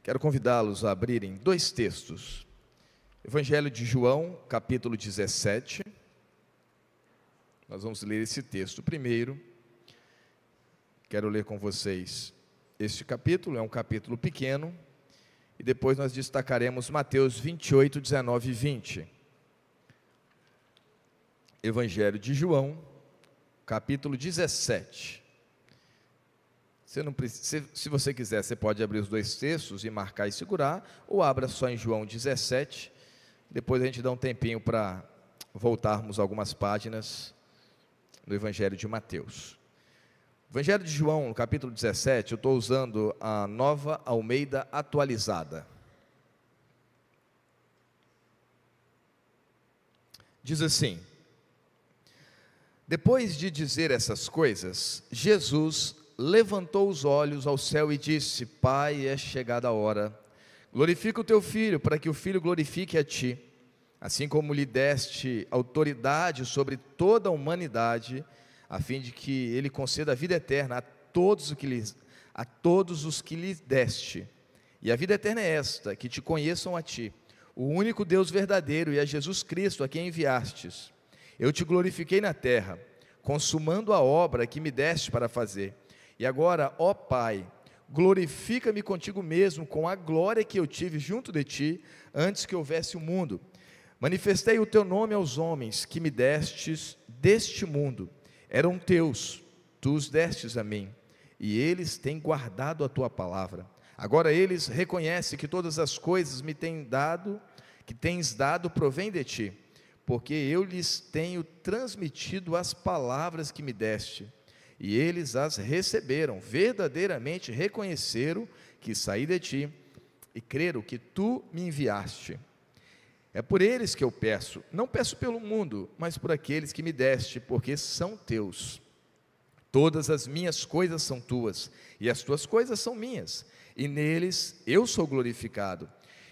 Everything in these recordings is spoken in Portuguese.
Quero convidá-los a abrirem dois textos. Evangelho de João, capítulo 17. Nós vamos ler esse texto primeiro. Quero ler com vocês este capítulo, é um capítulo pequeno. E depois nós destacaremos Mateus 28, 19 e 20. Evangelho de João, capítulo 17. Se você quiser, você pode abrir os dois textos e marcar e segurar, ou abra só em João 17, depois a gente dá um tempinho para voltarmos algumas páginas no Evangelho de Mateus. Evangelho de João, no capítulo 17, eu estou usando a Nova Almeida atualizada. Diz assim: depois de dizer essas coisas, Jesus levantou os olhos ao céu e disse: Pai, é chegada a hora, glorifica o teu Filho, para que o Filho glorifique a ti, assim como lhe deste autoridade sobre toda a humanidade, a fim de que ele conceda a vida eterna a todos os que lhe deste. E a vida eterna é esta, que te conheçam a ti, o único Deus verdadeiro, e a Jesus Cristo, a quem enviastes. Eu te glorifiquei na terra, consumando a obra que me deste para fazer. E agora, ó Pai, glorifica-me contigo mesmo, com a glória que eu tive junto de ti, antes que houvesse o mundo. Manifestei o teu nome aos homens, que me destes deste mundo. Eram teus, tu os destes a mim, e eles têm guardado a tua palavra. Agora eles reconhecem que todas as coisas que tens dado, provém de ti, porque eu lhes tenho transmitido as palavras que me deste, e eles as receberam, verdadeiramente reconheceram que saí de ti, e creram que tu me enviaste. É por eles que eu peço, não peço pelo mundo, mas por aqueles que me deste, porque são teus. Todas as minhas coisas são tuas, e as tuas coisas são minhas, e neles eu sou glorificado.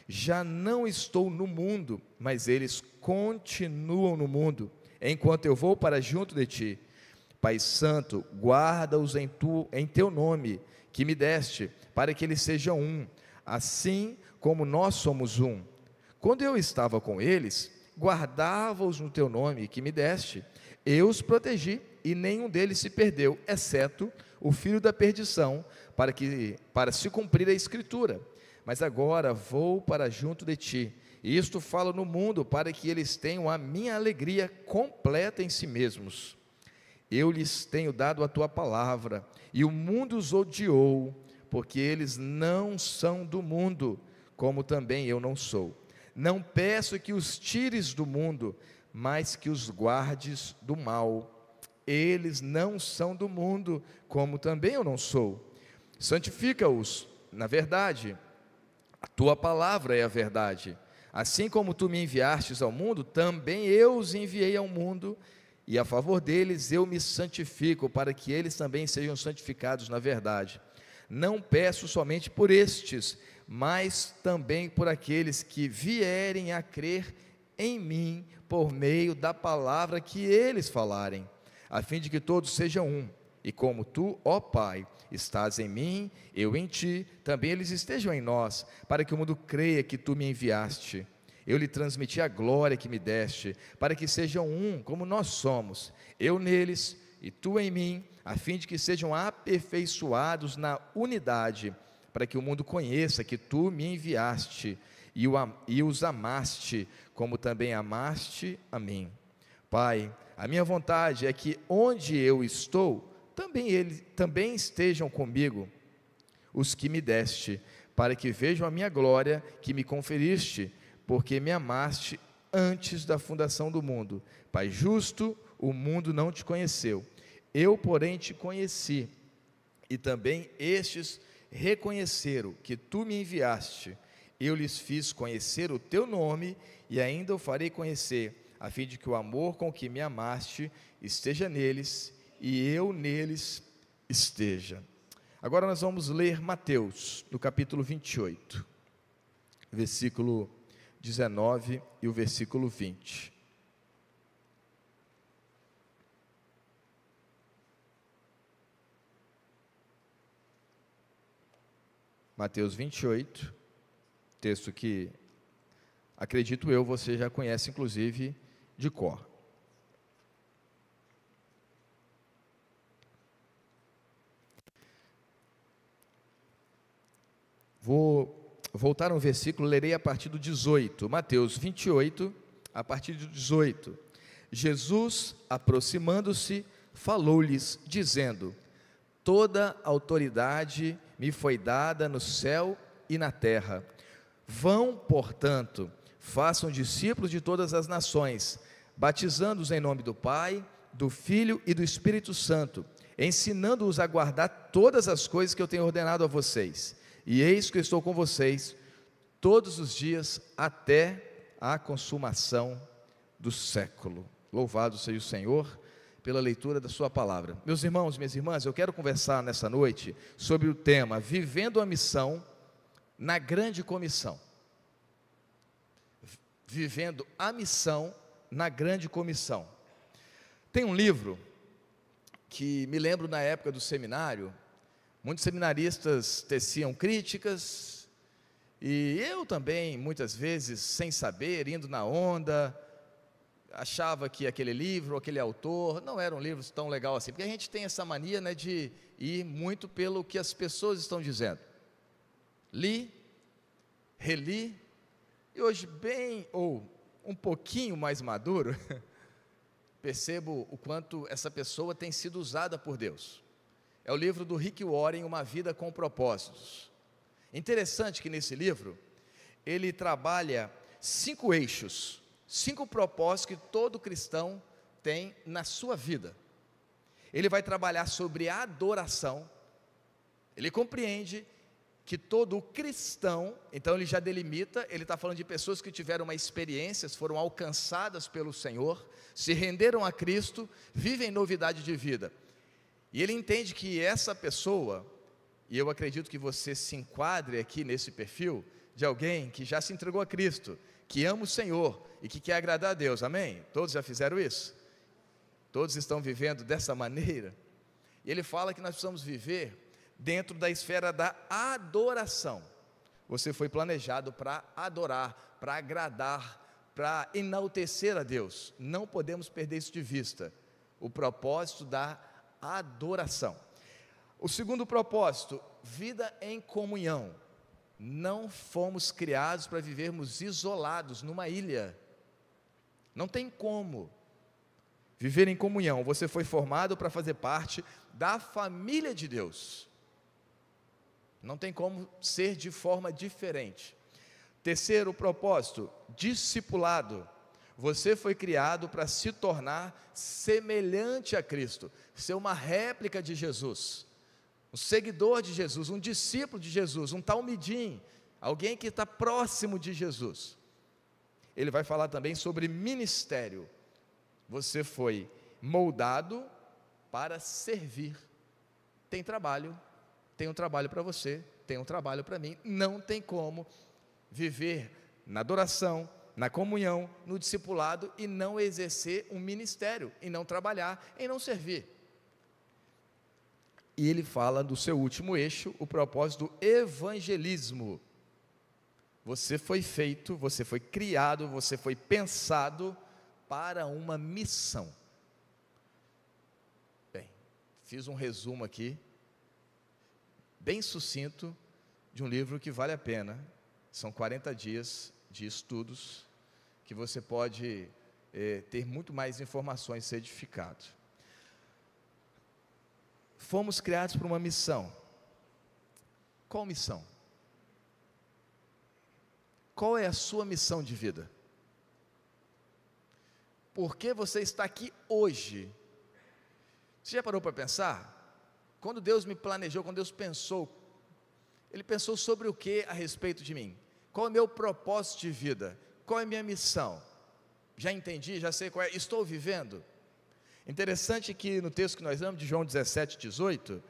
Já não estou no mundo, mas eles continuam no mundo, enquanto eu vou para junto de ti. Pai Santo, guarda-os em teu nome, que me deste, para que eles sejam um, assim como nós somos um. Quando eu estava com eles, guardava-os no teu nome, que me deste. Eu os protegi, e nenhum deles se perdeu, exceto o filho da perdição, para se cumprir a Escritura. Mas agora vou para junto de ti, e isto falo no mundo, para que eles tenham a minha alegria completa em si mesmos. Eu lhes tenho dado a tua palavra, e o mundo os odiou, porque eles não são do mundo, como também eu não sou. Não peço que os tires do mundo, mas que os guardes do mal. Eles não são do mundo, como também eu não sou. Santifica-os na verdade, a tua palavra é a verdade. Assim como tu me enviastes ao mundo, também eu os enviei ao mundo, e a favor deles eu me santifico, para que eles também sejam santificados na verdade. Não peço somente por estes, mas também por aqueles que vierem a crer em mim, por meio da palavra que eles falarem, a fim de que todos sejam um, e como tu, ó Pai, estás em mim, eu em ti, também eles estejam em nós, para que o mundo creia que tu me enviaste. Eu lhe transmiti a glória que me deste, para que sejam um, como nós somos, eu neles e tu em mim, a fim de que sejam aperfeiçoados na unidade, para que o mundo conheça que tu me enviaste e os amaste, como também amaste a mim. Pai, a minha vontade é que onde eu estou, também estejam comigo os que me deste, para que vejam a minha glória que me conferiste, porque me amaste antes da fundação do mundo. Pai justo, o mundo não te conheceu, eu porém te conheci, e também estes reconheceram que tu me enviaste. Eu lhes fiz conhecer o teu nome, e ainda o farei conhecer, a fim de que o amor com que me amaste esteja neles, e eu neles esteja. Agora nós vamos ler Mateus, no capítulo 28, versículo 19 e o versículo 20. Mateus 28, texto que, acredito eu, você já conhece, inclusive, de cor. Vou voltar um versículo, lerei a partir do 18, Mateus 28, a partir do 18. Jesus, aproximando-se, falou-lhes, dizendo: toda autoridade me foi dada no céu e na terra. Vão, portanto, façam discípulos de todas as nações, batizando-os em nome do Pai, do Filho e do Espírito Santo, ensinando-os a guardar todas as coisas que eu tenho ordenado a vocês. E eis que eu estou com vocês todos os dias até a consumação do século. Louvado seja o Senhor pela leitura da sua palavra. Meus irmãos, minhas irmãs, eu quero conversar nessa noite sobre o tema Vivendo a Missão na Grande Comissão. Vivendo a Missão na Grande Comissão. Tem um livro que me lembro na época do seminário, muitos seminaristas teciam críticas, e eu também, muitas vezes, sem saber, indo na onda, achava que aquele livro, aquele autor, não era um livro tão legal assim, porque a gente tem essa mania, né, de ir muito pelo que as pessoas estão dizendo. Li, reli, e hoje bem, ou um pouquinho mais maduro, percebo o quanto essa pessoa tem sido usada por Deus. É o livro do Rick Warren, Uma Vida com Propósitos. Interessante que nesse livro, ele trabalha 5 eixos, 5 propósitos que todo cristão tem na sua vida. Ele vai trabalhar sobre a adoração. Ele compreende que todo cristão, então ele já delimita, ele está falando de pessoas que tiveram uma experiência, foram alcançadas pelo Senhor, se renderam a Cristo, vivem novidade de vida. E ele entende que essa pessoa, e eu acredito que você se enquadre aqui nesse perfil, de alguém que já se entregou a Cristo, que ama o Senhor e que quer agradar a Deus, amém? Todos já fizeram isso? Todos estão vivendo dessa maneira? E ele fala que nós precisamos viver dentro da esfera da adoração. Você foi planejado para adorar, para agradar, para enaltecer a Deus. Não podemos perder isso de vista, o propósito da adoração. O segundo propósito, vida em comunhão. Não fomos criados para vivermos isolados numa ilha. Não tem como viver em comunhão. Você foi formado para fazer parte da família de Deus. Não tem como ser de forma diferente. Terceiro propósito, discipulado. Você foi criado para se tornar semelhante a Cristo, ser uma réplica de Jesus, um seguidor de Jesus, um discípulo de Jesus, um talmidim, alguém que está próximo de Jesus. Ele vai falar também sobre ministério. Você foi moldado para servir. Tem trabalho, tem um trabalho para você, tem um trabalho para mim. Não tem como viver na adoração, na comunhão, no discipulado e não exercer um ministério, e não trabalhar, e não servir. E ele fala do seu último eixo, o propósito do evangelismo. Você foi feito, você foi criado, você foi pensado para uma missão. Bem, fiz um resumo aqui, bem sucinto, de um livro que vale a pena. São 40 dias de estudos, que você pode ter muito mais informações, ser edificado. Fomos criados para uma missão. Qual missão? Qual é a sua missão de vida? Por que você está aqui hoje? Você já parou para pensar? Quando Deus me planejou, quando Deus pensou, Ele pensou sobre o que a respeito de mim? Qual é o meu propósito de vida? Qual é a minha missão? Já entendi, já sei qual é, estou vivendo? Interessante que no texto que nós lemos de João 17, 18,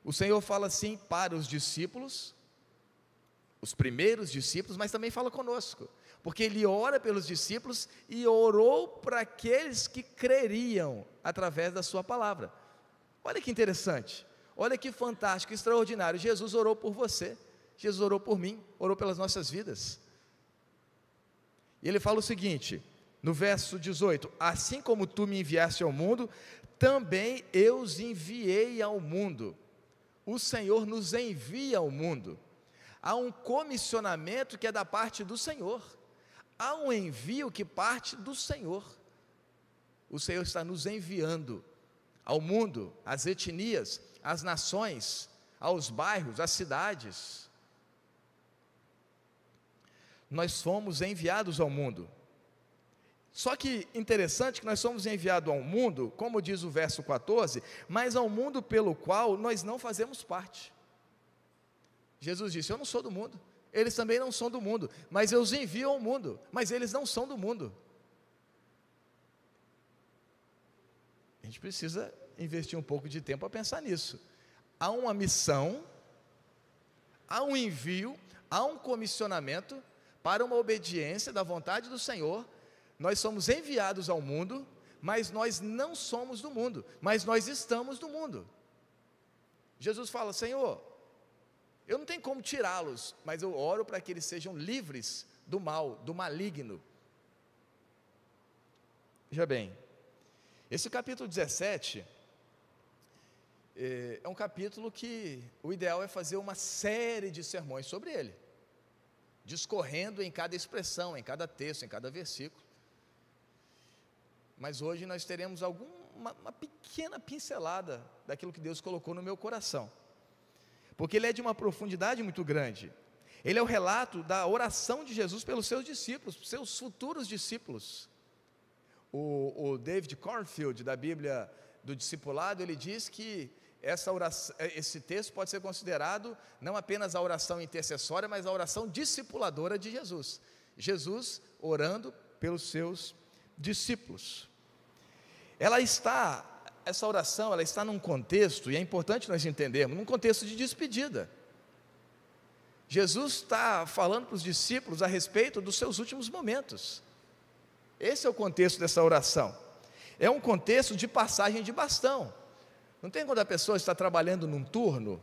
o Senhor fala assim para os discípulos, os primeiros discípulos, mas também fala conosco, porque Ele ora pelos discípulos e orou para aqueles que creriam através da sua palavra. Olha que interessante, olha que fantástico, extraordinário, Jesus orou por você, Jesus orou por mim, orou pelas nossas vidas. E ele fala o seguinte, no verso 18: assim como tu me enviaste ao mundo, também eu os enviei ao mundo. O Senhor nos envia ao mundo. Há um comissionamento que é da parte do Senhor. Há um envio que parte do Senhor. O Senhor está nos enviando ao mundo, às etnias, às nações, aos bairros, às cidades. Nós fomos enviados ao mundo. Só que interessante que nós somos enviados ao mundo, como diz o verso 14, mas ao mundo pelo qual nós não fazemos parte. Jesus disse: eu não sou do mundo, eles também não são do mundo, mas eu os envio ao mundo, mas eles não são do mundo. A gente precisa investir um pouco de tempo a pensar nisso. Há uma missão, há um envio, há um comissionamento para uma obediência da vontade do Senhor. Nós somos enviados ao mundo, mas nós não somos do mundo, mas nós estamos do mundo. Jesus fala: Senhor, eu não tenho como tirá-los, mas eu oro para que eles sejam livres do mal, do maligno. Veja bem, esse capítulo 17 é um capítulo que o ideal é fazer uma série de sermões sobre ele, discorrendo em cada expressão, em cada texto, em cada versículo. Mas hoje nós teremos uma pequena pincelada daquilo que Deus colocou no meu coração, porque ele é de uma profundidade muito grande. Ele é o relato da oração de Jesus pelos seus discípulos, seus futuros discípulos. O David Cornfield, da Bíblia do Discipulado, ele diz que esse texto pode ser considerado não apenas a oração intercessória, mas a oração discipuladora de Jesus. Jesus orando pelos seus discípulos. Essa oração, ela está num contexto, e é importante nós entendermos, num contexto de despedida. Jesus está falando para os discípulos a respeito dos seus últimos momentos. Esse é o contexto dessa oração. É um contexto de passagem de bastão. Não tem quando a pessoa está trabalhando num turno,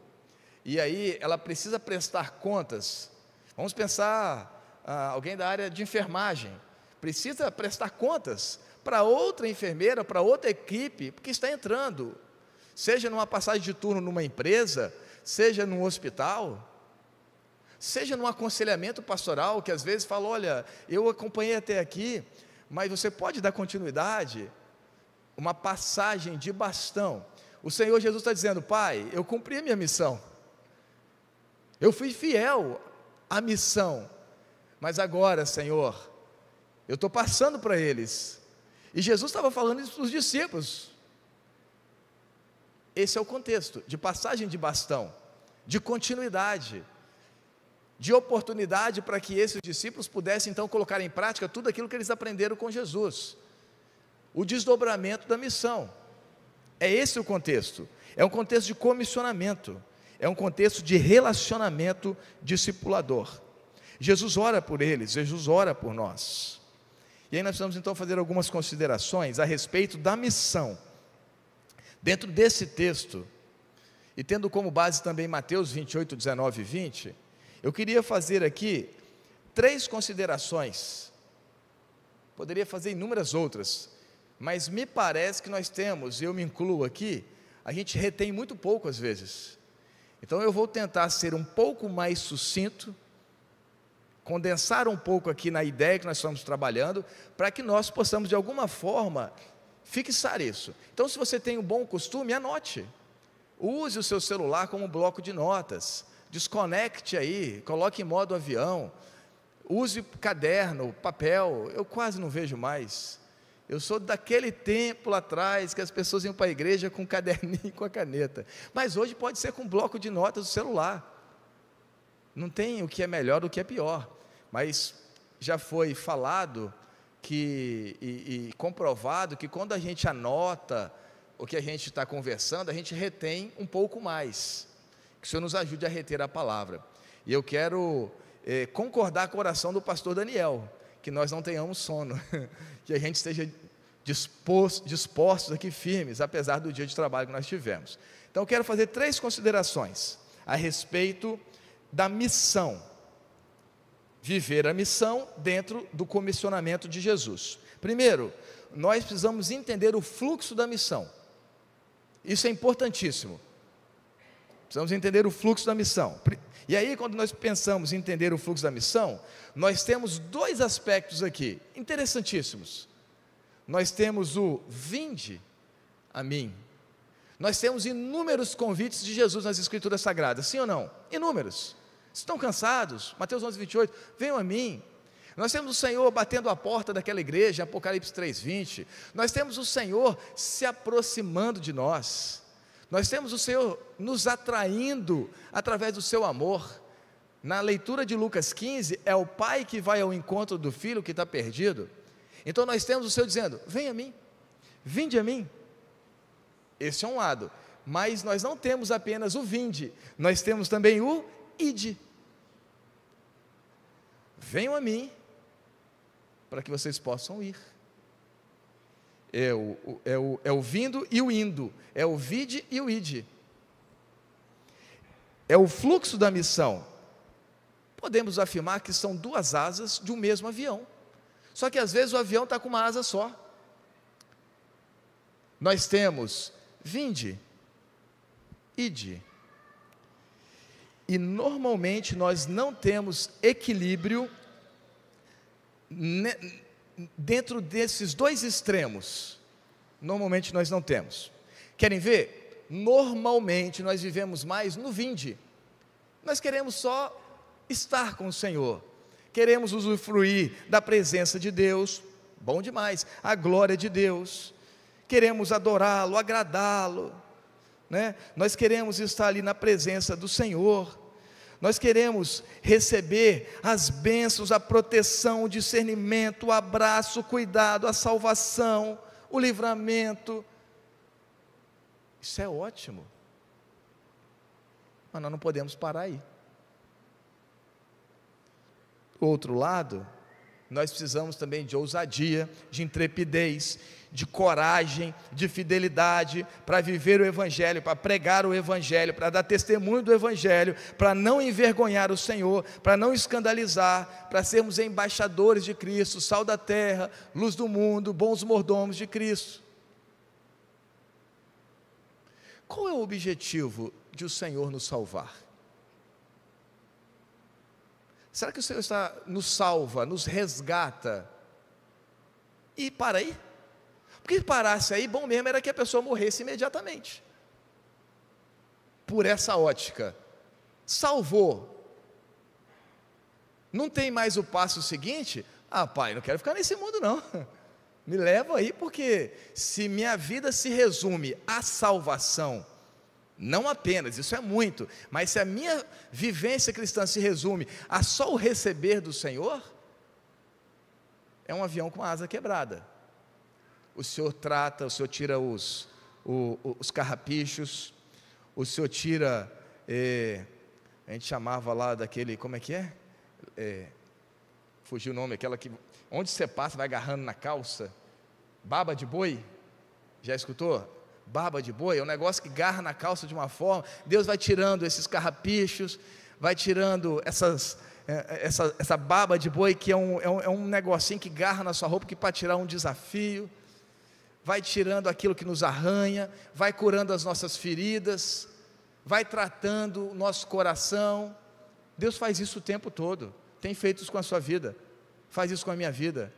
e aí ela precisa prestar contas. Vamos pensar, alguém da área de enfermagem, precisa prestar contas para outra enfermeira, para outra equipe, porque está entrando, seja numa passagem de turno numa empresa, seja num hospital, seja num aconselhamento pastoral, que às vezes fala: olha, eu acompanhei até aqui, mas você pode dar continuidade? Uma passagem de bastão. O Senhor Jesus está dizendo: Pai, eu cumpri a minha missão, eu fui fiel à missão, mas agora, Senhor, eu estou passando para eles. E Jesus estava falando isso para os discípulos. Esse é o contexto de passagem de bastão, de continuidade, de oportunidade para que esses discípulos pudessem então colocar em prática tudo aquilo que eles aprenderam com Jesus. O desdobramento da missão. É esse o contexto. É um contexto de comissionamento, é um contexto de relacionamento discipulador. Jesus ora por eles, Jesus ora por nós. E aí nós vamos então fazer algumas considerações a respeito da missão. Dentro desse texto, e tendo como base também Mateus 28, 19 e 20, eu queria fazer aqui 3 considerações. Poderia fazer inúmeras outras, mas me parece que nós temos, e eu me incluo aqui, a gente retém muito pouco às vezes. Então eu vou tentar ser um pouco mais sucinto, condensar um pouco aqui na ideia que nós estamos trabalhando, para que nós possamos de alguma forma fixar isso. Então, se você tem um bom costume, anote, use o seu celular como um bloco de notas, desconecte aí, coloque em modo avião, use caderno, papel. Eu quase não vejo mais. Eu sou daquele tempo lá atrás que as pessoas iam para a igreja com um caderninho e com a caneta, mas hoje pode ser com um bloco de notas do celular. Não tem o que é melhor do que é pior, mas já foi falado e comprovado que quando a gente anota o que a gente está conversando, a gente retém um pouco mais. Que o Senhor nos ajude a reter a palavra. E eu quero concordar com a oração do pastor Daniel, que nós não tenhamos sono, que a gente esteja dispostos aqui firmes, apesar do dia de trabalho que nós tivemos. Então eu quero fazer 3 considerações a respeito da missão. Viver a missão dentro do comissionamento de Jesus. Primeiro, nós precisamos entender o fluxo da missão. Isso é importantíssimo. Precisamos entender o fluxo da missão. E aí, quando nós pensamos em entender o fluxo da missão, nós temos dois aspectos aqui, interessantíssimos. Nós temos o vinde a mim. Nós temos inúmeros convites de Jesus nas Escrituras Sagradas, sim ou não? Inúmeros. Estão cansados? Mateus 11, 28, venham a mim. Nós temos o Senhor batendo a porta daquela igreja, Apocalipse 3, 20. Nós temos o Senhor se aproximando de nós. Nós temos o Senhor nos atraindo através do seu amor. Na leitura de Lucas 15, é o pai que vai ao encontro do filho que está perdido. Então nós temos o Senhor dizendo, venha a mim, vinde a mim. Esse é um lado, mas nós não temos apenas o vinde, nós temos também o ide. Venham a mim, para que vocês possam ir. É o vindo e o indo, é o vide e o ide. É o fluxo da missão. Podemos afirmar que são duas asas de um mesmo avião, só que às vezes o avião está com uma asa só. Nós temos vinde, ide, e normalmente nós não temos equilíbrio dentro desses dois extremos. Normalmente nós não temos. Querem ver? Normalmente nós vivemos mais no vinde. Nós queremos só estar com o Senhor, queremos usufruir da presença de Deus, bom demais, a glória de Deus, queremos adorá-lo, agradá-lo, né? Nós queremos estar ali na presença do Senhor, nós queremos receber as bênçãos, a proteção, o discernimento, o abraço, o cuidado, a salvação, o livramento. Isso é ótimo, mas nós não podemos parar aí. Do outro lado, nós precisamos também de ousadia, de intrepidez, de coragem, de fidelidade, para viver o Evangelho, para pregar o Evangelho, para dar testemunho do Evangelho, para não envergonhar o Senhor, para não escandalizar, para sermos embaixadores de Cristo, sal da terra, luz do mundo, bons mordomos de Cristo. Qual é o objetivo de o Senhor nos salvar? Será que o Senhor nos salva, nos resgata e para aí? Porque se parasse aí, bom mesmo era que a pessoa morresse imediatamente. Por essa ótica, salvou, não tem mais o passo seguinte? Ah, pai, não quero ficar nesse mundo não, me leva aí, porque se minha vida se resume à salvação, não apenas, isso é muito, mas se a minha vivência cristã se resume a só o receber do Senhor, é um avião com a asa quebrada. O Senhor trata, o Senhor tira os carrapichos, o Senhor tira, a gente chamava lá daquele, como é que é? Fugiu o nome, aquela que, onde você passa vai agarrando na calça, baba de boi, já escutou? Baba de boi, é um negócio que garra na calça de uma forma, Deus vai tirando esses carrapichos, vai tirando essa baba de boi, que é um negocinho que garra na sua roupa, que para tirar um desafio, vai tirando aquilo que nos arranha, vai curando as nossas feridas, vai tratando o nosso coração. Deus faz isso o tempo todo, tem feito isso com a sua vida, faz isso com a minha vida.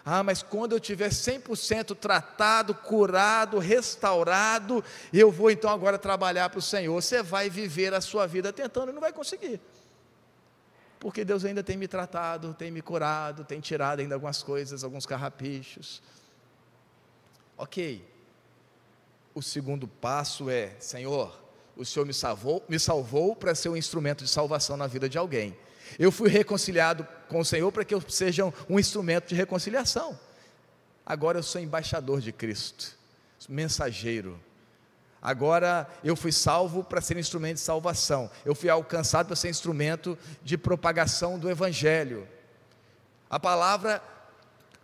Ah, mas quando eu estiver 100% tratado, curado, restaurado, eu vou então agora trabalhar para o Senhor. Você vai viver a sua vida tentando e não vai conseguir, porque Deus ainda tem me tratado, tem me curado, tem tirado ainda algumas coisas, alguns carrapichos. Ok, o segundo passo é, Senhor, o Senhor me salvou para ser um instrumento de salvação na vida de alguém. Eu fui reconciliado com o Senhor para que eu seja um instrumento de reconciliação. Agora eu sou embaixador de Cristo, mensageiro. Agora eu fui salvo para ser instrumento de salvação. Eu fui alcançado para ser instrumento de propagação do Evangelho. A palavra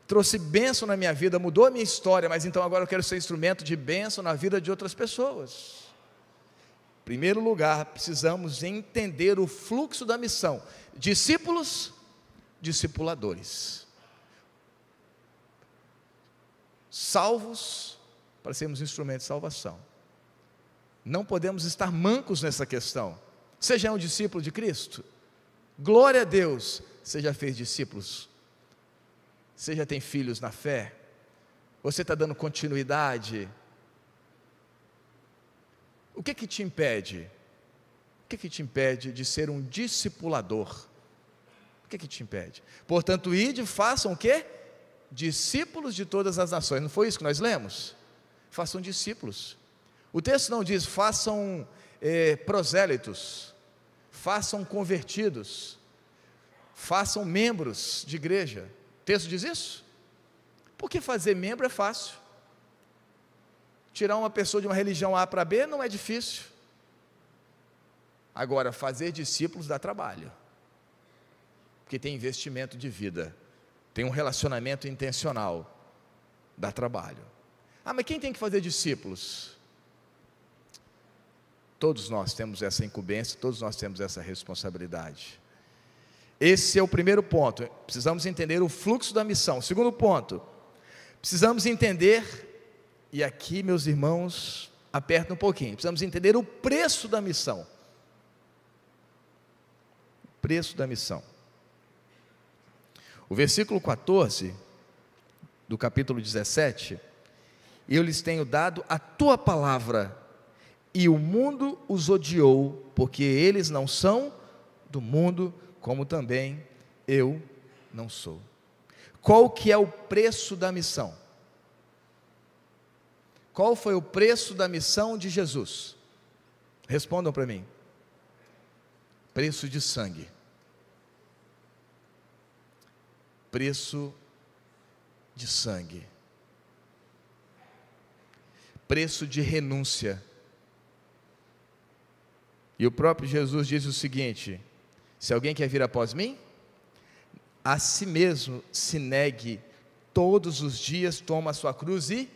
trouxe bênção na minha vida, mudou a minha história, mas então agora eu quero ser instrumento de bênção na vida de outras pessoas. Em primeiro lugar, precisamos entender o fluxo da missão: discípulos, discipuladores, salvos para sermos instrumentos de salvação. Não podemos estar mancos nessa questão. Você já é um discípulo de Cristo? Glória a Deus. Você já fez discípulos? Você já tem filhos na fé? Você está dando continuidade? O que te impede? O que te impede de ser um discipulador? O que te impede? Portanto, ide e façam o quê? Discípulos de todas as nações. Não foi isso que nós lemos? Façam discípulos. O texto não diz façam prosélitos, façam convertidos, façam membros de igreja. O texto diz isso? Porque fazer membro é fácil. Tirar uma pessoa de uma religião A para B não é difícil. Agora, fazer discípulos dá trabalho, porque tem investimento de vida, tem um relacionamento intencional, dá trabalho. Mas quem tem que fazer discípulos? Todos nós temos essa incumbência, todos nós temos essa responsabilidade. Esse é o primeiro ponto. Precisamos entender o fluxo da missão. Segundo ponto, precisamos entender, e aqui, meus irmãos, aperta um pouquinho, precisamos entender o preço da missão. O preço da missão. O versículo 14 do capítulo 17: eu lhes tenho dado a tua palavra, e o mundo os odiou, porque eles não são do mundo, como também eu não sou. Qual que é o preço da missão? Qual foi o preço da missão de Jesus? Respondam para mim. Preço de sangue. Preço de sangue. Preço de renúncia. E o próprio Jesus diz o seguinte: se alguém quer vir após mim, a si mesmo se negue todos os dias, toma a sua cruz e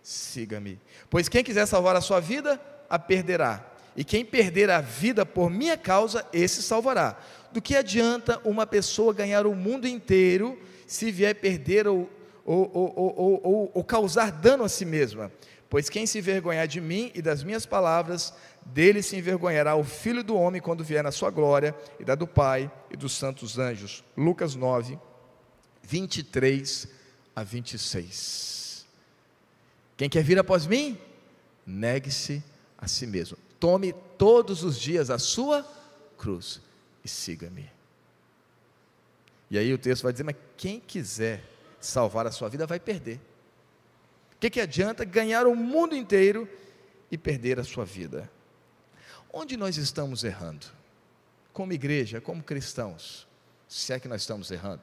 siga-me. Pois quem quiser salvar a sua vida, a perderá, e quem perder a vida por minha causa, esse salvará. Do que adianta uma pessoa ganhar o mundo inteiro, se vier perder ou causar dano a si mesma? Pois quem se envergonhar de mim e das minhas palavras, dele se envergonhará o Filho do Homem, quando vier na sua glória, e da do Pai e dos santos anjos. Lucas 9, 23 a 26. Quem quer vir após mim, negue-se a si mesmo, tome todos os dias a sua cruz e siga-me. E aí o texto vai dizer: mas quem quiser salvar a sua vida vai perder. O que adianta ganhar o mundo inteiro e perder a sua vida? Onde nós estamos errando? Como igreja, como cristãos, se é que nós estamos errando,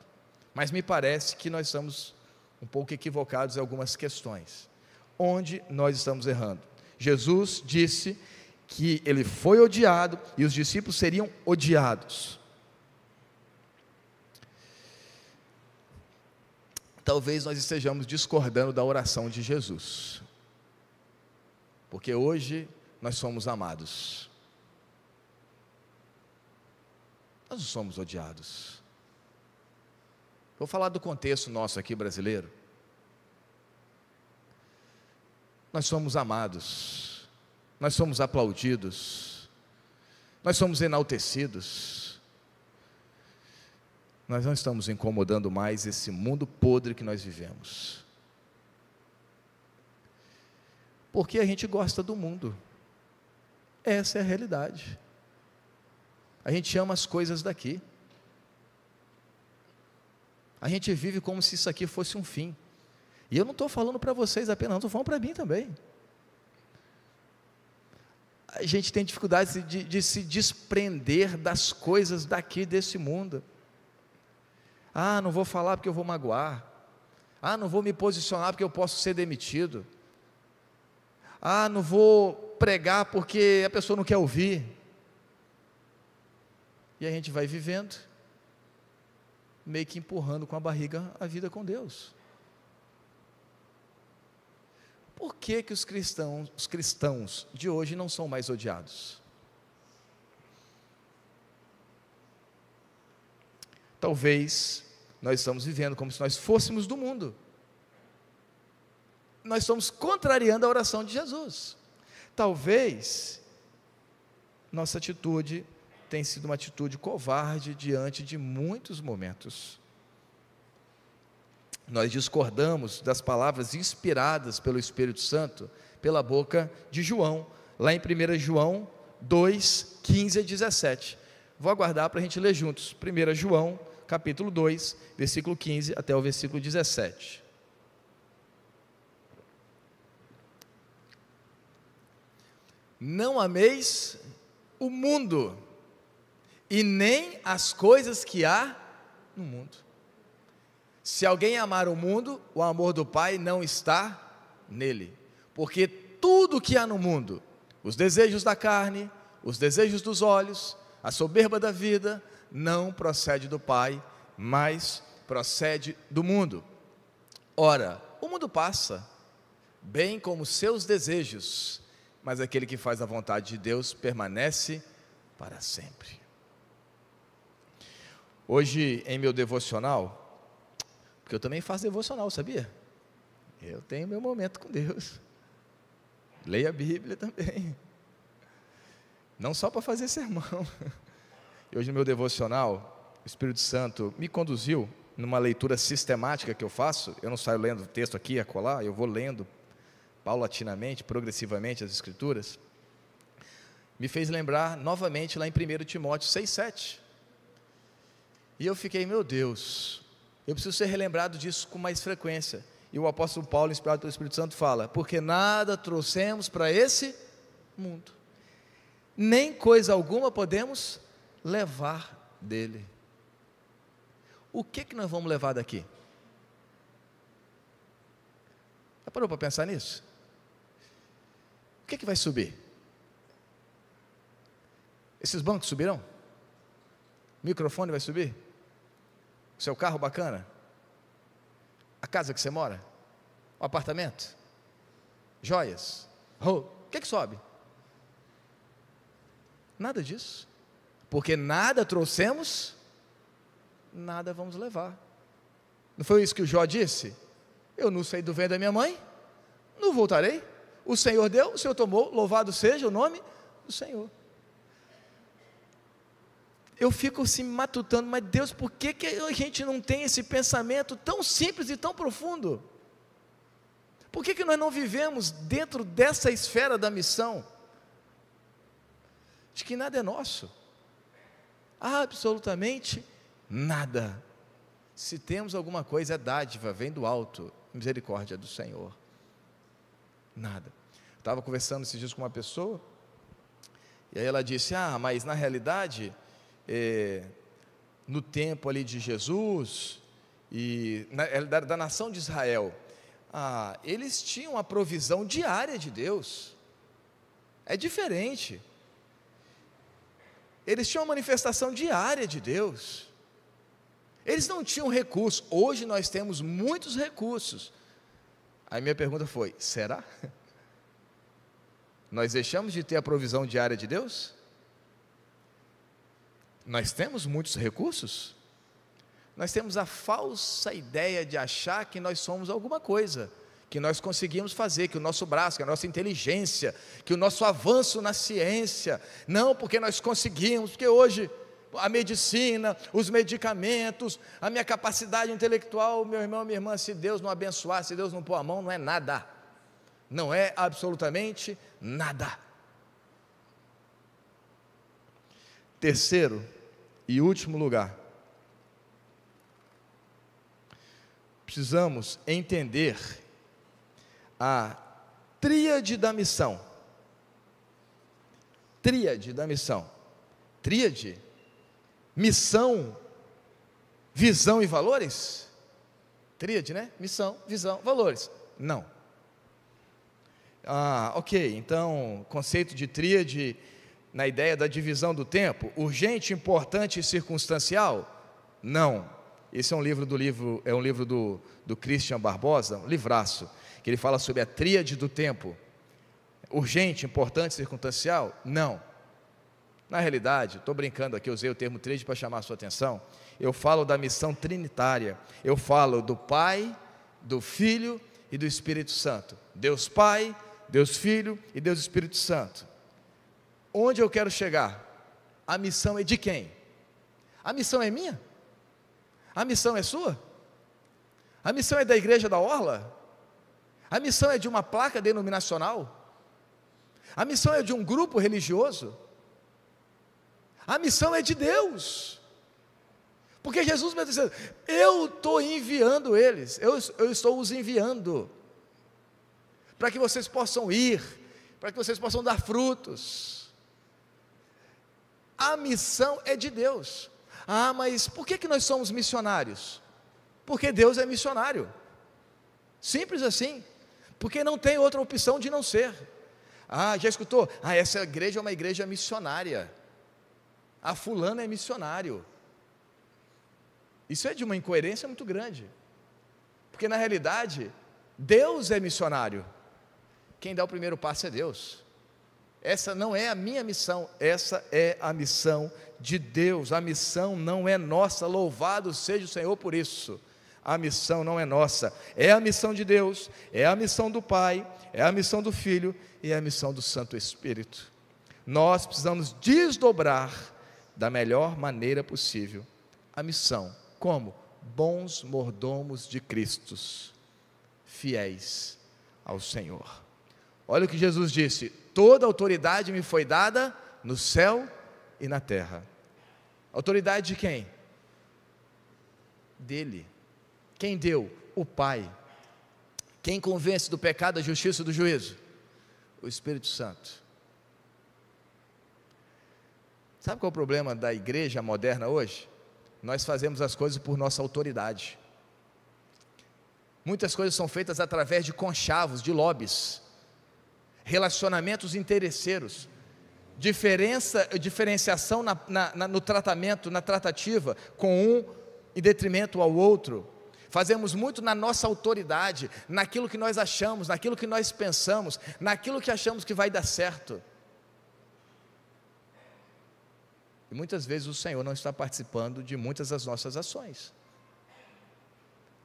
mas me parece que nós estamos um pouco equivocados em algumas questões. Onde nós estamos errando? Jesus disse que ele foi odiado e os discípulos seriam odiados. Talvez nós estejamos discordando da oração de Jesus, porque hoje nós somos amados, nós não somos odiados. Vou falar do contexto nosso aqui brasileiro. Nós somos amados, nós somos aplaudidos, nós somos enaltecidos. Nós não estamos incomodando mais esse mundo podre que nós vivemos, porque a gente gosta do mundo. Essa é a realidade. A gente ama as coisas daqui, a gente vive como se isso aqui fosse um fim. E eu não estou falando para vocês apenas, não, estou falando para mim também. A gente tem dificuldade de se desprender das coisas daqui, desse mundo. Não vou falar porque eu vou magoar. Não vou me posicionar porque eu posso ser demitido. Não vou pregar porque a pessoa não quer ouvir. E a gente vai vivendo, meio que empurrando com a barriga a vida com Deus. Por que os cristãos de hoje não são mais odiados? talvez nós estamos vivendo como se nós fôssemos do mundo. Nós estamos contrariando a oração de Jesus. Talvez nossa atitude tenha sido uma atitude covarde diante de muitos momentos. Nós discordamos das palavras inspiradas pelo Espírito Santo pela boca de João, lá em 1 João 2, 15 a 17. Vou aguardar para a gente ler juntos. 1 João, capítulo 2, versículo 15 até o versículo 17. Não ameis o mundo, e nem as coisas que há no mundo. Se alguém amar o mundo, o amor do Pai não está nele. Porque tudo que há no mundo, os desejos da carne, os desejos dos olhos, a soberba da vida, não procede do Pai, mas procede do mundo. Ora, o mundo passa, bem como seus desejos, mas aquele que faz a vontade de Deus permanece para sempre. Hoje, em meu devocional, porque eu também faço devocional, sabia? Eu tenho meu momento com Deus. Leio a Bíblia também. Não só para fazer sermão. E hoje no meu devocional, o Espírito Santo me conduziu numa leitura sistemática que eu faço. Eu não saio lendo o texto aqui, acolá, eu vou lendo paulatinamente, progressivamente as Escrituras. Me fez lembrar novamente lá em 1 Timóteo 6,7. E eu fiquei, meu Deus, eu preciso ser relembrado disso com mais frequência. E o apóstolo Paulo, inspirado pelo Espírito Santo, fala: porque nada trouxemos para esse mundo, nem coisa alguma podemos levar dele. O que nós vamos levar daqui? Já parou para pensar nisso? O que vai subir? Esses bancos subirão? O microfone vai subir? O seu carro bacana? A casa que você mora? O apartamento? Joias? O que sobe? Nada disso. Porque nada trouxemos, nada vamos levar. Não foi isso que o Jó disse? Eu não saí do ventre da minha mãe, não voltarei. O Senhor deu, o Senhor tomou, louvado seja o nome do Senhor. Eu fico assim matutando, mas Deus, por que a gente não tem esse pensamento tão simples e tão profundo? Por que nós não vivemos dentro dessa esfera da missão? De que nada é nosso, absolutamente nada. Se temos alguma coisa, é dádiva, vem do alto, misericórdia do Senhor. Nada. Estava conversando esses dias com uma pessoa, e aí ela disse: mas na realidade, no tempo ali de Jesus, e da nação de Israel, eles tinham a provisão diária de Deus, é diferente, eles tinham a manifestação diária de Deus, eles não tinham recursos. Hoje nós temos muitos recursos. Aí minha pergunta foi: será? Nós deixamos de ter a provisão diária de Deus? Nós temos muitos recursos? Nós temos a falsa ideia de achar que nós somos alguma coisa, que nós conseguimos fazer, que o nosso braço, que a nossa inteligência, que o nosso avanço na ciência, não porque nós conseguimos, porque hoje a medicina, os medicamentos, a minha capacidade intelectual, meu irmão, minha irmã, se Deus não abençoar, se Deus não pôr a mão, não é nada, não é absolutamente nada. Terceiro e último lugar, precisamos entender a tríade da missão. Tríade da missão. Tríade? Missão, visão e valores? Tríade, né? Missão, visão, valores. Não. Ok, então, conceito de tríade na ideia da divisão do tempo, urgente, importante e circunstancial? Não. Esse é um livro do Christian Barbosa, um livraço, que ele fala sobre a tríade do tempo. Urgente, importante e circunstancial? Não. Na realidade, estou brincando aqui, usei o termo trade para chamar a sua atenção. Eu falo da missão trinitária. Eu falo do Pai, do Filho e do Espírito Santo. Deus Pai, Deus Filho e Deus Espírito Santo. Onde eu quero chegar? A missão é de quem? A missão é minha? A missão é sua? A missão é da igreja da Orla? A missão é de uma placa denominacional? A missão é de um grupo religioso? A missão é de Deus. Porque Jesus me dizendo, eu estou enviando eles, eu estou os enviando, para que vocês possam ir, para que vocês possam dar frutos. A missão é de Deus. Ah, mas por que nós somos missionários? Porque Deus é missionário, simples assim, porque não tem outra opção de não ser. Ah, já escutou? Ah, essa igreja é uma igreja missionária, a fulana é missionário. Isso é de uma incoerência muito grande, porque na realidade, Deus é missionário, quem dá o primeiro passo é Deus. Essa não é a minha missão, essa é a missão de Deus. A missão não é nossa, louvado seja o Senhor por isso. A missão não é nossa, é a missão de Deus, é a missão do Pai, é a missão do Filho e é a missão do Santo Espírito. Nós precisamos desdobrar da melhor maneira possível a missão, como bons mordomos de Cristo, fiéis ao Senhor. Olha o que Jesus disse: toda autoridade me foi dada no céu e na terra. Autoridade de quem? Dele. Quem deu? O Pai. Quem convence do pecado, da justiça e do juízo? O Espírito Santo. Sabe qual é o problema da igreja moderna hoje? Nós fazemos as coisas por nossa autoridade. Muitas coisas são feitas através de conchavos, de lobbies, relacionamentos interesseiros, diferenciação no tratamento, na tratativa, com um em detrimento ao outro. Fazemos muito na nossa autoridade, naquilo que nós achamos, naquilo que nós pensamos, naquilo que achamos que vai dar certo. E muitas vezes o Senhor não está participando de muitas das nossas ações.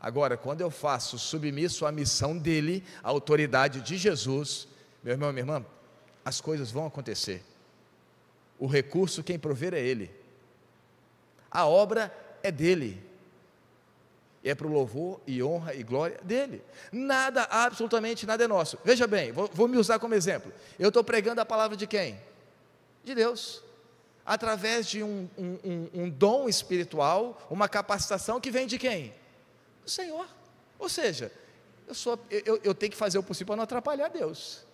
Agora, quando eu faço submisso à missão dEle, à autoridade de Jesus, meu irmão, minha irmã, as coisas vão acontecer. O recurso, quem prover é Ele. A obra é dEle. E é para o louvor e honra e glória dEle. Nada, absolutamente nada é nosso. Veja bem, vou me usar como exemplo. Eu estou pregando a palavra de quem? De Deus. Através de um dom espiritual, uma capacitação que vem de quem? Do Senhor. Ou seja, eu tenho que fazer o possível para não atrapalhar Deus.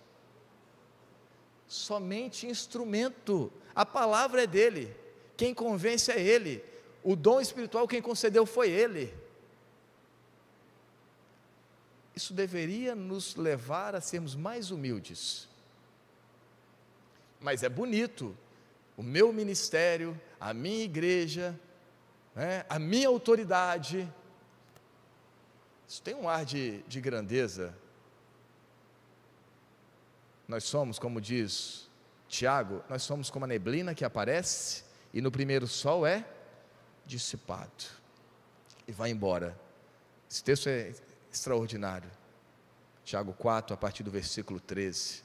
Somente instrumento. A palavra é dEle. Quem convence é Ele. O dom espiritual quem concedeu foi Ele. Isso deveria nos levar a sermos mais humildes. Mas é bonito o meu ministério, a minha igreja, a minha autoridade. Isso tem um ar de grandeza. Nós somos, como diz Tiago, nós somos como a neblina que aparece e no primeiro sol é dissipado e vai embora. Esse texto é extraordinário. Tiago 4, a partir do versículo 13.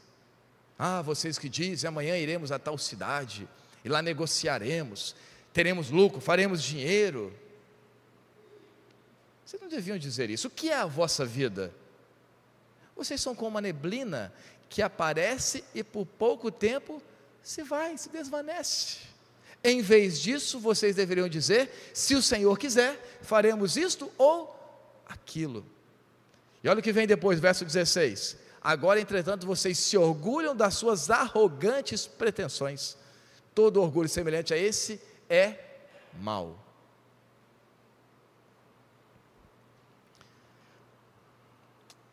Ah, vocês que dizem, amanhã iremos a tal cidade, e lá negociaremos, teremos lucro, faremos dinheiro. Vocês não deviam dizer isso. O que é a vossa vida? Vocês são como uma neblina que aparece e por pouco tempo se vai, se desvanece. Em vez disso, vocês deveriam dizer, se o Senhor quiser, faremos isto ou aquilo. E olha o que vem depois, verso 16. Agora, entretanto, vocês se orgulham das suas arrogantes pretensões. Todo orgulho semelhante a esse é mau.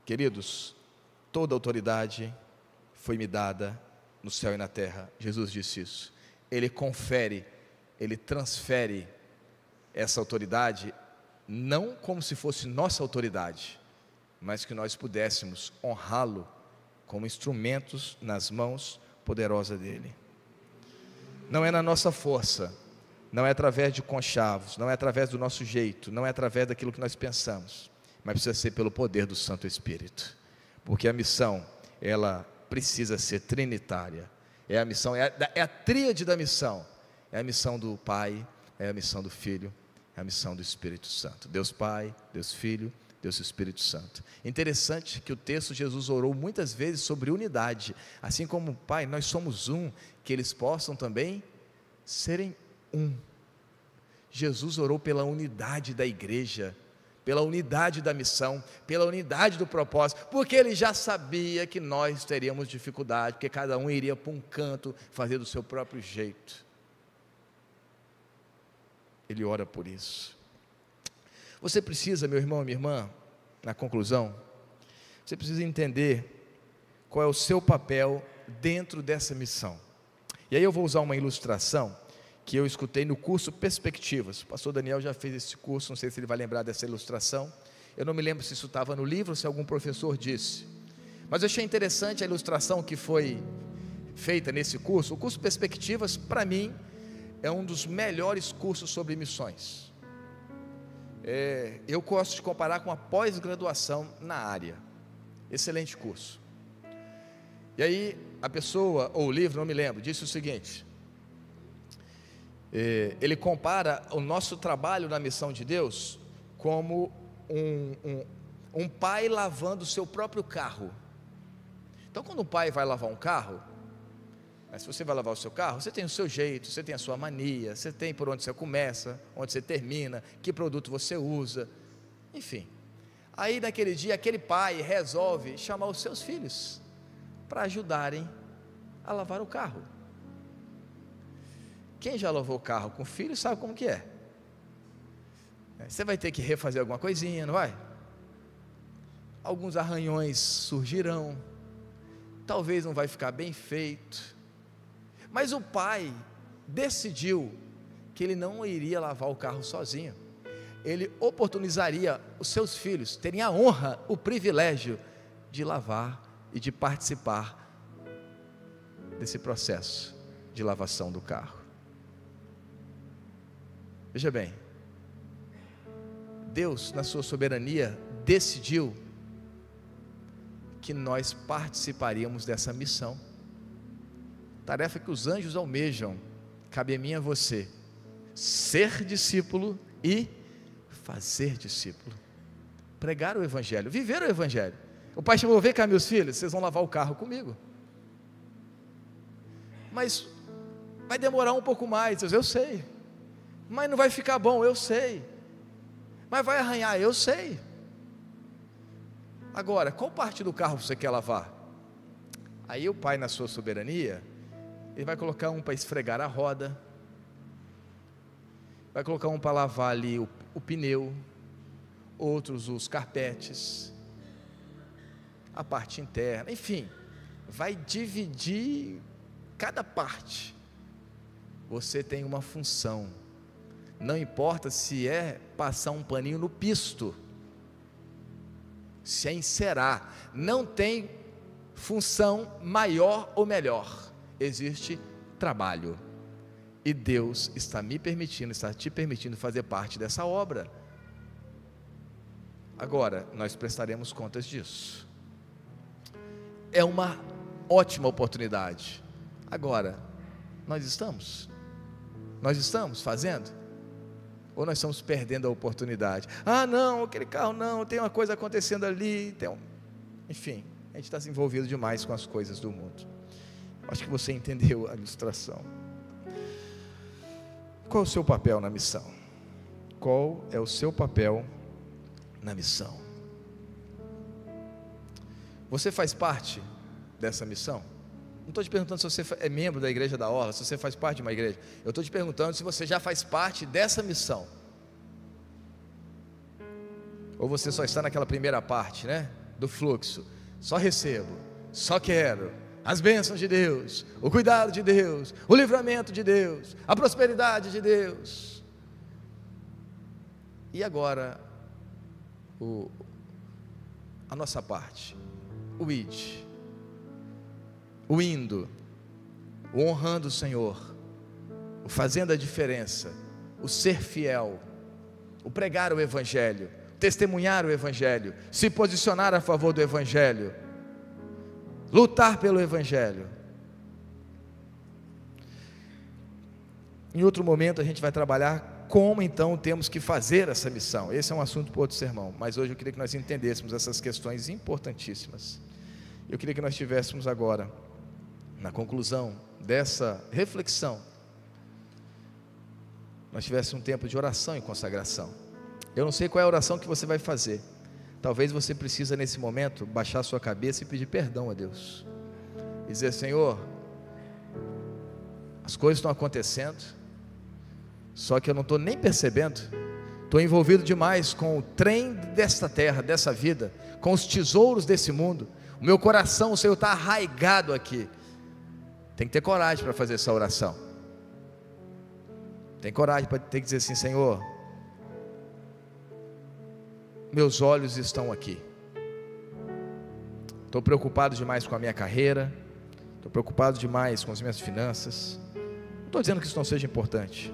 Queridos, toda autoridade foi-me dada no céu e na terra. Jesus disse isso. Ele confere, Ele transfere essa autoridade, não como se fosse nossa autoridade, mas que nós pudéssemos honrá-lo como instrumentos nas mãos poderosas dEle. não é na nossa força, não é através de conchavos, não é através do nosso jeito, não é através daquilo que nós pensamos, mas precisa ser pelo poder do Santo Espírito, porque a missão, ela precisa ser trinitária, é a missão, é a tríade da missão, é a missão do Pai, é a missão do Filho, é a missão do Espírito Santo, Deus Pai, Deus Filho, Deus Espírito Santo. Interessante que o texto, Jesus orou muitas vezes sobre unidade, assim como Pai, nós somos um, que eles possam também serem um. Jesus orou pela unidade da igreja, pela unidade da missão, pela unidade do propósito, porque ele já sabia que nós teríamos dificuldade, porque cada um iria para um canto, fazer do seu próprio jeito. Ele ora por isso. Você precisa, meu irmão e minha irmã, na conclusão, você precisa entender qual é o seu papel dentro dessa missão. E aí eu vou usar uma ilustração que eu escutei no curso Perspectivas. O pastor Daniel já fez esse curso, não sei se ele vai lembrar dessa ilustração. Eu não me lembro se isso estava no livro ou se algum professor disse. Mas eu achei interessante a ilustração que foi feita nesse curso. O curso Perspectivas, para mim, é um dos melhores cursos sobre missões. Eu gosto de comparar com a pós-graduação na área. Excelente curso. E aí a pessoa, ou o livro, não me lembro, disse o seguinte: ele compara o nosso trabalho na missão de Deus como um pai lavando o seu próprio carro. Então, quando o pai vai lavar um carro, se você vai lavar o seu carro, você tem o seu jeito, você tem a sua mania, você tem por onde você começa, onde você termina, que produto você usa, enfim. Aí naquele dia, aquele pai resolve chamar os seus filhos para ajudarem a lavar o carro. Quem já lavou o carro com filho sabe como que é. Você vai ter que refazer alguma coisinha, não vai? Alguns arranhões surgirão, talvez não vai ficar bem feito, mas o pai decidiu que ele não iria lavar o carro sozinho. Ele oportunizaria os seus filhos terem a honra, o privilégio de lavar e de participar desse processo de lavação do carro. Veja bem, Deus, na sua soberania, decidiu que nós participaríamos dessa missão, tarefa que os anjos almejam. Cabe a mim e a você ser discípulo e fazer discípulo, pregar o Evangelho, viver o Evangelho. O pai chamou: vem cá, meus filhos, vocês vão lavar o carro comigo, mas vai demorar um pouco mais. Eu sei, mas não vai ficar bom, eu sei, mas vai arranhar, eu sei. Agora, qual parte do carro você quer lavar? Aí o pai, na sua soberania, ele vai colocar um para esfregar a roda, vai colocar um para lavar ali o pneu, outros os carpetes, a parte interna, enfim, vai dividir cada parte. Você tem uma função, não importa se é passar um paninho no pisto, se é encerar, não tem função maior ou melhor. Existe trabalho, e Deus está te permitindo fazer parte dessa obra. Agora, nós prestaremos contas disso. É uma ótima oportunidade. Agora, nós estamos fazendo? Ou nós estamos perdendo a oportunidade? Ah, não, aquele carro não, tem uma coisa acontecendo ali, enfim, a gente está se envolvido demais com as coisas do mundo. Acho que você entendeu a ilustração. Qual é o seu papel na missão? Qual é o seu papel na missão? Você faz parte dessa missão? Não estou te perguntando se você é membro da Igreja da Orla, se você faz parte de uma igreja. Eu estou te perguntando se você já faz parte dessa missão, ou você só está naquela primeira parte, né, do fluxo. Só recebo, só quero as bênçãos de Deus, o cuidado de Deus, o livramento de Deus, a prosperidade de Deus. E agora, a nossa parte, o id, o indo, o honrando o Senhor, o fazendo a diferença, o ser fiel, o pregar o Evangelho, testemunhar o Evangelho, se posicionar a favor do Evangelho, lutar pelo Evangelho. Em outro momento a gente vai trabalhar como então temos que fazer essa missão. Esse é um assunto para outro sermão, mas hoje eu queria que nós entendêssemos essas questões importantíssimas. Eu queria que nós tivéssemos agora, na conclusão dessa reflexão, nós tivéssemos um tempo de oração e consagração. Eu não sei qual é a oração que você vai fazer. Talvez você precisa nesse momento baixar a sua cabeça e pedir perdão a Deus, e dizer: Senhor, as coisas estão acontecendo, só que eu não estou nem percebendo, estou envolvido demais com o trem desta terra, dessa vida, com os tesouros desse mundo. O meu coração, o Senhor, está arraigado aqui. Tem que ter coragem para fazer essa oração. Tem coragem para ter que dizer assim: Senhor, meus olhos estão aqui. Estou preocupado demais com a minha carreira, estou preocupado demais com as minhas finanças. Não estou dizendo que isso não seja importante.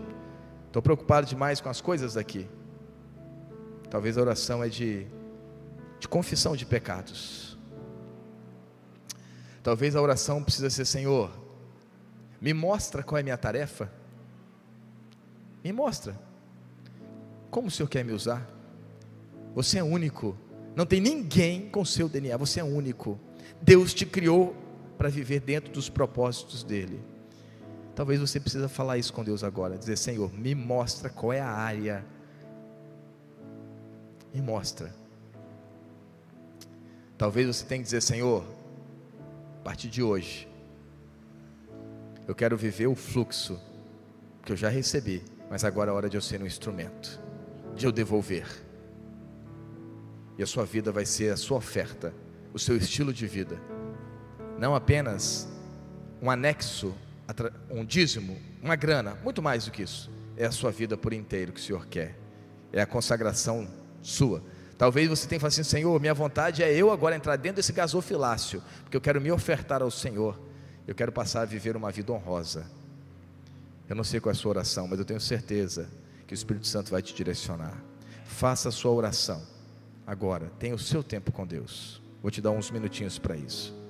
Estou preocupado demais com as coisas daqui. Talvez a oração é de confissão de pecados. Talvez a oração precisa ser: Senhor, me mostra qual é a minha tarefa. Me mostra como o Senhor quer me usar. Você é único, não tem ninguém com seu DNA, você é único. Deus te criou para viver dentro dos propósitos dele. Talvez você precisa falar isso com Deus agora, dizer: Senhor, me mostra qual é a área, me mostra. Talvez você tenha que dizer: Senhor, a partir de hoje, eu quero viver o fluxo que eu já recebi, mas agora é hora de eu ser um instrumento, de eu devolver. E a sua vida vai ser a sua oferta, o seu estilo de vida, não apenas um anexo, um dízimo, uma grana, muito mais do que isso. É a sua vida por inteiro que o Senhor quer, é a consagração sua. Talvez você tenha que falar assim: Senhor, minha vontade é eu agora entrar dentro desse gasofilácio, porque eu quero me ofertar ao Senhor, eu quero passar a viver uma vida honrosa. Eu não sei qual é a sua oração, mas eu tenho certeza que o Espírito Santo vai te direcionar. Faça a sua oração agora, tenha o seu tempo com Deus. Vou te dar uns minutinhos para isso.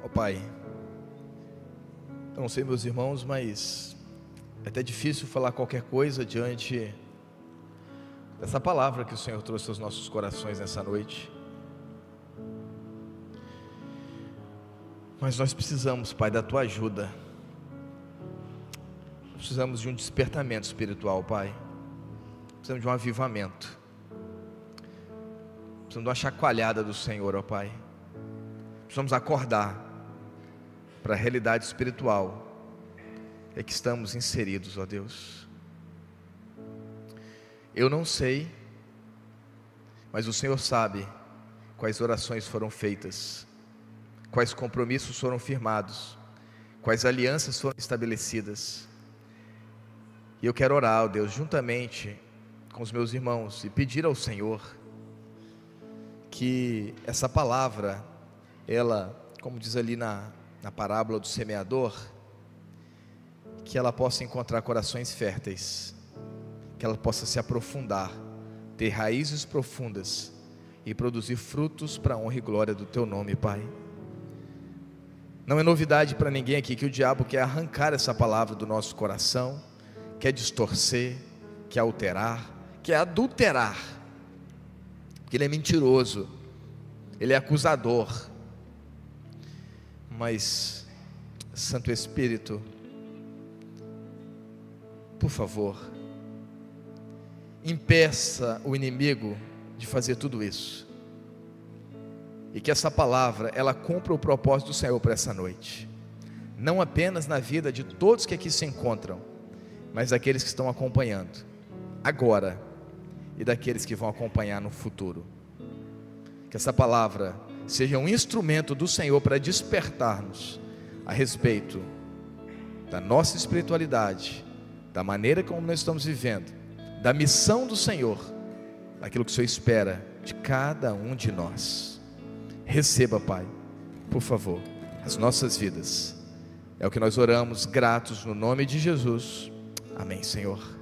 Ó Pai, eu não sei, meus irmãos, mas é até difícil falar qualquer coisa diante dessa palavra que o Senhor trouxe aos nossos corações nessa noite. Mas nós precisamos, Pai, da Tua ajuda. Precisamos de um despertamento espiritual, Pai. Precisamos de um avivamento. Precisamos de uma chacoalhada do Senhor, ó Pai. Precisamos acordar para a realidade espiritual é que estamos inseridos, ó Deus. Eu não sei, mas o Senhor sabe quais orações foram feitas, quais compromissos foram firmados, quais alianças foram estabelecidas. E eu quero orar, ó Deus, juntamente com os meus irmãos, e pedir ao Senhor que essa palavra, ela, como diz ali na parábola do semeador, que ela possa encontrar corações férteis, que ela possa se aprofundar, ter raízes profundas e produzir frutos para a honra e glória do Teu nome, Pai. Não é novidade para ninguém aqui que o diabo quer arrancar essa palavra do nosso coração, quer distorcer, quer alterar, quer adulterar, porque ele é mentiroso, ele é acusador. Mas, Santo Espírito, por favor, impeça o inimigo de fazer tudo isso, e que essa palavra, ela cumpra o propósito do Senhor para essa noite, não apenas na vida de todos que aqui se encontram, mas daqueles que estão acompanhando agora, e daqueles que vão acompanhar no futuro. Que essa palavra seja um instrumento do Senhor para despertar-nos a respeito da nossa espiritualidade, da maneira como nós estamos vivendo, da missão do Senhor, daquilo que o Senhor espera de cada um de nós. Receba, Pai, por favor, as nossas vidas. É o que nós oramos, gratos no nome de Jesus. Amém, Senhor.